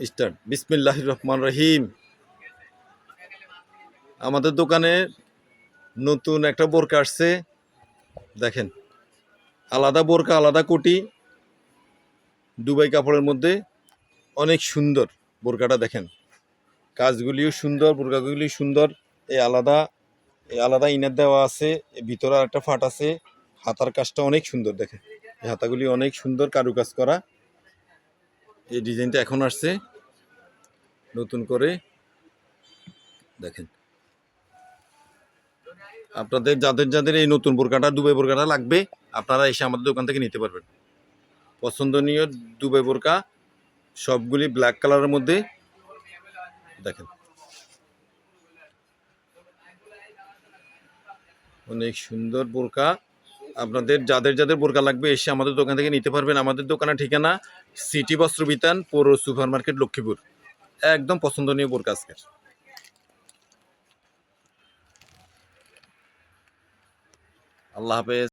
Start. বিসমিল্লাহির রহমানির রহিম। আমাদের দোকানে নতুন একটা বোরকা আসছে, দেখেন। আলাদা বোরকা, আলাদা কোটি, দুবাই কাপড়ের মধ্যে অনেক সুন্দর বোরকাটা দেখেন। কাজগুলিও সুন্দর, বোরকাগুলি সুন্দর। এই আলাদা ইনার দেওয়া আছে, ভিতরে একটা ফাট আছে। হাতার কাজটা অনেক সুন্দর দেখেন। এই হাতাগুলি অনেক সুন্দর কারুকাজ করা। এই ডিজাইনটা এখন আসছে নতুন করে, দেখেন। আপনাদের যাদের যাদের এই নতুন বোরকাটা, দুবাই বোরকাটা লাগবে, আপনারা এসে আমাদের দোকান থেকে নিতে পারবেন। পছন্দনীয় দুবাই বোরকা, সবগুলি ব্ল্যাক কালারের মধ্যে, দেখেন। অনেক সুন্দর বোরকা। আপনাদের যাদের যাদের বোরকা লাগবে এসে আমাদের দোকান থেকে নিতে পারবেন। আমাদের দোকানের ঠিকানা সিটি বস্ত্র বিতান, পৌর সুপার মার্কেট, লক্ষ্মীপুর। একদম পছন্দনীয় বোরকা আজকের। আল্লাহ হাফেজ।